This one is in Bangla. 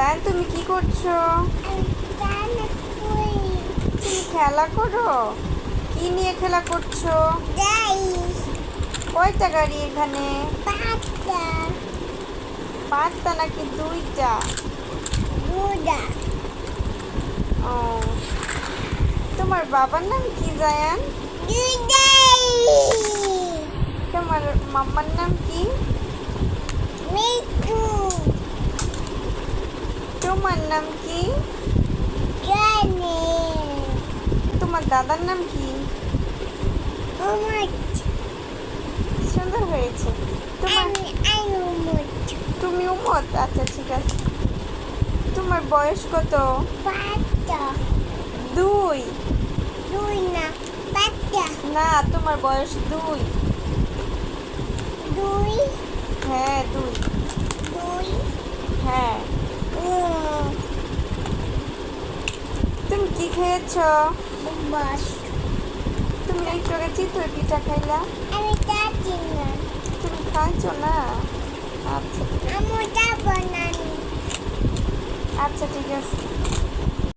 জান তুমি কি করছো? তুমি খেলা করো? কি নিয়ে খেলা করছো? কয়টা গাড়ি এখানে? পাঁচটা নাকি দুইটা? ও, তোমার বাবার নাম কি জায়ান? তোমার মাম্মার নাম কি? তোমার নাম কি? তোমার দাদার নাম কি? সুন্দর হয়েছে। তোমার তুমি উমত? আচ্ছা ঠিক আছে। তোমার বয়স কত? দুই? না, তোমার বয়স দুই। হ্যাঁ দুই। হ্যাঁ। তুমি কি খেয়েছ? তুমি একটু আগে চিতই পিঠা খাইলা। তুমি খাইছো না? আচ্ছা আচ্ছা ঠিক আছে।